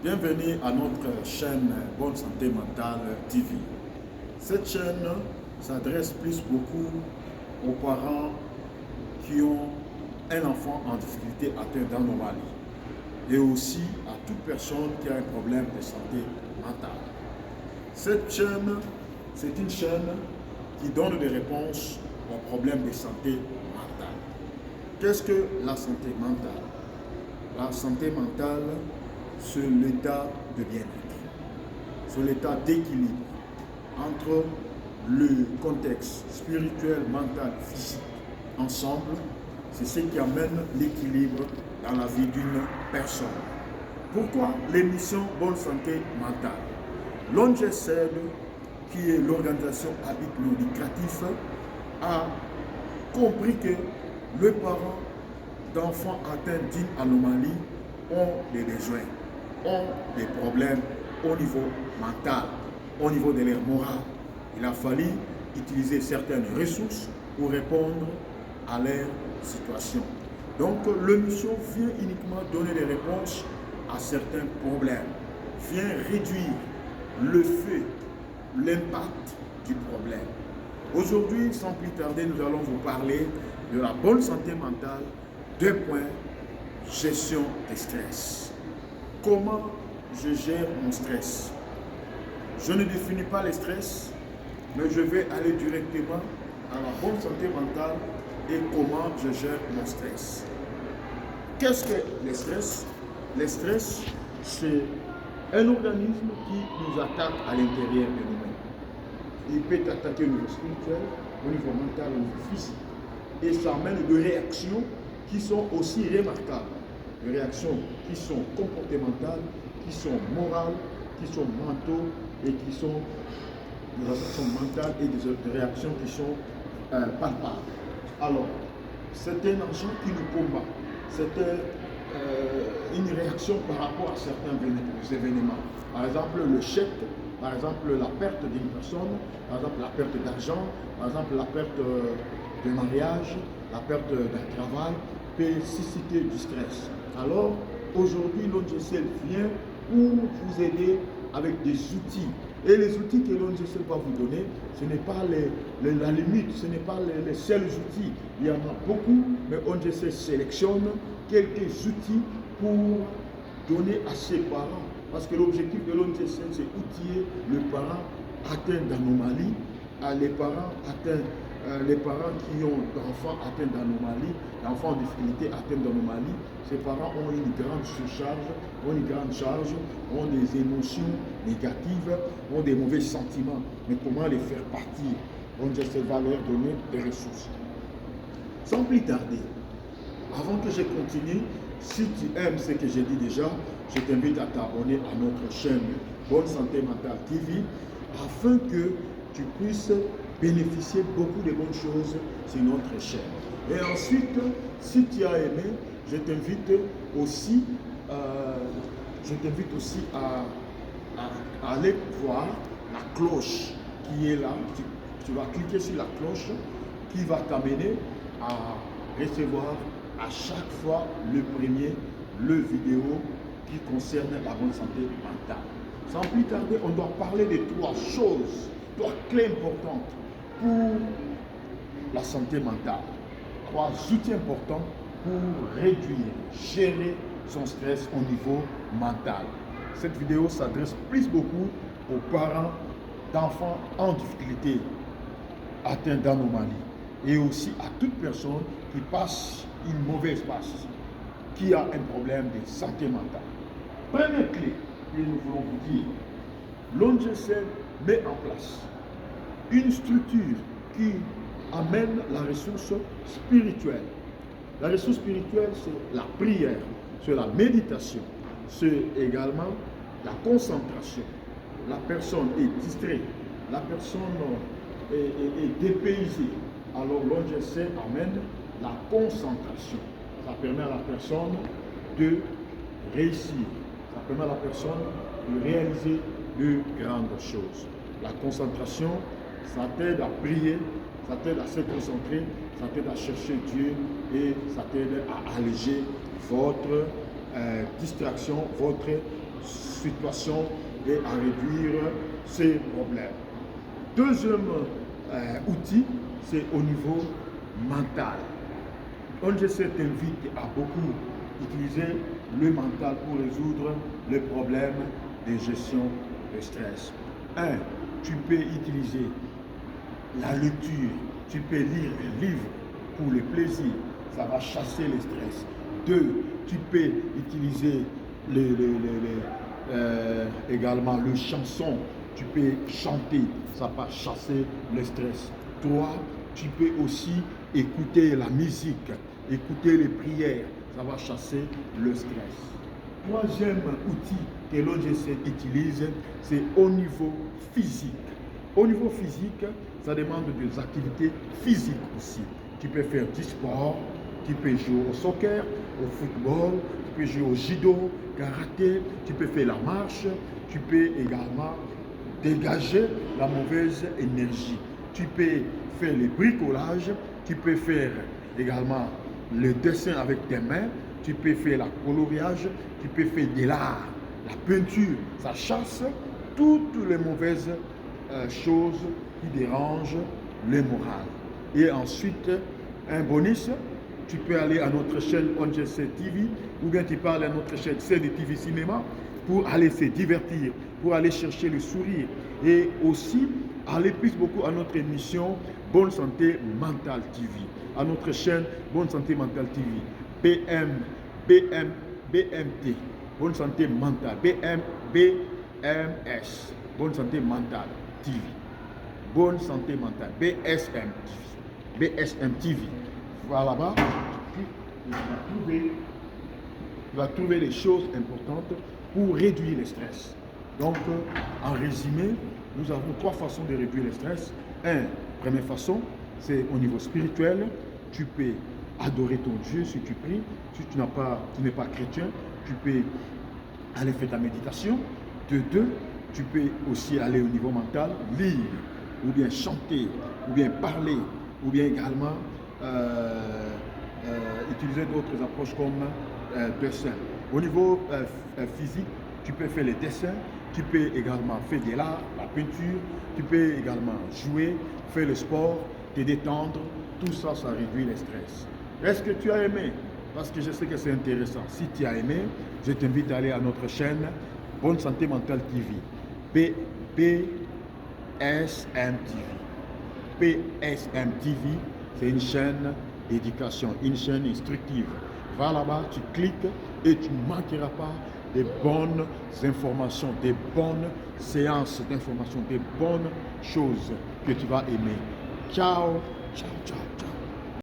Bienvenue à notre chaîne Bonne Santé Mentale TV. Cette chaîne s'adresse plus beaucoup aux parents qui ont un enfant en difficulté atteint d'anomalie et aussi à toute personne qui a un problème de santé mentale. Cette chaîne, c'est une chaîne qui donne des réponses aux problèmes de santé mentale. Qu'est-ce que la santé mentale? La santé mentale, c'est l'état de bien-être, c'est l'état d'équilibre entre le contexte spirituel, mental, physique ensemble. C'est ce qui amène l'équilibre dans la vie d'une personne. Pourquoi l'émission Bonne Santé Mentale? L'ONG-CED, qui est l'organisation à but non lucratif, a compris que les parents d'enfants atteints d'une anomalie ont des besoins, ont des problèmes au niveau mental, au niveau de leur morale. Il a fallu utiliser certaines ressources pour répondre à leur situation. Donc l'émission vient uniquement donner des réponses à certains problèmes, vient réduire le fait, l'impact du problème. Aujourd'hui, sans plus tarder, nous allons vous parler de la bonne santé mentale. 2 points, gestion des stress. Comment je gère mon stress? Je ne définis pas les stress, mais je vais aller directement à la bonne santé mentale et comment je gère mon stress. Qu'est-ce que le stress? Le stress, c'est un organisme qui nous attaque à l'intérieur de nous-mêmes. Il peut attaquer au niveau spirituel, au niveau mental, au niveau physique. Et ça amène des réactions qui sont aussi remarquables. Des réactions qui sont comportementales, qui sont morales, qui sont mentaux et qui sont des réactions mentales et des réactions qui sont palpables. Alors, c'est un agent qui nous combat. C'est une réaction par rapport à certains événements. Par exemple, le chèque, par exemple, la perte d'une personne, par exemple, la perte d'argent, par exemple, la perte de mariage, la perte d'un travail, peut susciter du stress. Alors, aujourd'hui, l'ONG-CED vient pour vous aider avec des outils. Et les outils que l'ONG-CED va vous donner, ce n'est pas la limite, ce n'est pas les seuls outils. Il y en a beaucoup, mais l'ONG-CED sélectionne quelques outils pour donner à ses parents. Parce que l'objectif de l'ONG-CED, c'est outiller le parent atteint d'anomalie, les parents atteints. Les parents qui ont d'enfants atteints d'anomalie, d'enfants en difficulté atteints d'anomalie, ces parents ont une grande surcharge, ont une grande charge, ont des émotions négatives, ont des mauvais sentiments. Mais comment les faire partir? On va leur donner des ressources. Sans plus tarder, avant que je continue, si tu aimes ce que j'ai dit déjà, je t'invite à t'abonner à notre chaîne Bonne Santé Mentale TV afin que tu puisses bénéficier beaucoup de bonnes choses sur notre chaîne. Et ensuite, si tu as aimé, je t'invite aussi à aller voir la cloche qui est là. Tu vas cliquer sur la cloche qui va t'amener à recevoir à chaque fois le vidéo qui concerne la bonne santé mentale. Sans plus tarder, on doit parler de 3 choses, 3 clés importantes pour la santé mentale. 3 outils importants pour réduire, gérer son stress au niveau mental. Cette vidéo s'adresse plus beaucoup aux parents d'enfants en difficulté, atteints d'anomalie, et aussi à toute personne qui passe une mauvaise passe, qui a un problème de santé mentale. Première clé que nous voulons vous dire, l'ONG-CED met en place une structure qui amène la ressource spirituelle. La ressource spirituelle, c'est la prière, c'est la méditation, c'est également la concentration. La personne est distraite, la personne est dépaysée. Alors l'ONG-CED amène la concentration. Ça permet à la personne de réussir. Ça permet à la personne de réaliser de grandes choses. La concentration, ça t'aide à prier, ça t'aide à se concentrer, ça t'aide à chercher Dieu et ça t'aide à alléger votre distraction, votre situations et à réduire ces problèmes. Deuxième outil, c'est au niveau mental. ONGC t'invite à beaucoup utiliser le mental pour résoudre les problèmes de gestion de stress. 1. Tu peux utiliser la lecture, tu peux lire un livre pour le plaisir, ça va chasser le stress. 2. Tu peux utiliser également les chansons, tu peux chanter, ça va chasser le stress. 3. Tu peux aussi écouter la musique, écouter les prières, ça va chasser le stress. Troisième outil que l'ONGC utilise, c'est au niveau physique. Au niveau physique, ça demande des activités physiques aussi. Tu peux faire du sport, tu peux jouer au soccer, au football, tu peux jouer au judo, karaté, tu peux faire la marche, tu peux également dégager la mauvaise énergie. Tu peux faire le bricolage, tu peux faire également le dessin avec tes mains, tu peux faire la coloriage, tu peux faire de l'art, la peinture, ça chasse toutes les mauvaises choses qui dérangent le moral. Et ensuite, un bonus, tu peux aller à notre chaîne ONGC TV ou bien tu peux aller à notre chaîne CDTV Cinéma pour aller se divertir, pour aller chercher le sourire et aussi aller plus beaucoup à notre émission Bonne Santé Mentale TV, à notre chaîne Bonne Santé Mentale TV, BMT, Bonne Santé Mentale, BMS, Bonne Santé Mentale TV, Bonne Santé Mentale, BSM TV. Voilà là-bas, tu vas trouver les choses importantes pour réduire le stress. Donc, en résumé, nous avons 3 façons de réduire le stress. Première façon, c'est au niveau spirituel. Tu peux adorer ton Dieu si tu pries. Si tu n'es pas chrétien, tu peux aller faire ta méditation. De 2, tu peux aussi aller au niveau mental, lire, ou bien chanter, ou bien parler, ou bien également utiliser d'autres approches comme dessin. Au niveau physique, tu peux faire les dessins, tu peux également faire de l'art, la peinture, tu peux également jouer, faire le sport, te détendre. Tout ça, ça réduit le stress. Est-ce que tu as aimé? Parce que je sais que c'est intéressant. Si tu as aimé, je t'invite à aller à notre chaîne Bonne Santé Mentale TV, PSM TV. PSM TV, c'est une chaîne d'éducation, une chaîne instructive. Va là-bas, tu cliques et tu ne manqueras pas des bonnes informations, des bonnes séances d'information, des bonnes choses que tu vas aimer. Ciao, ciao, ciao.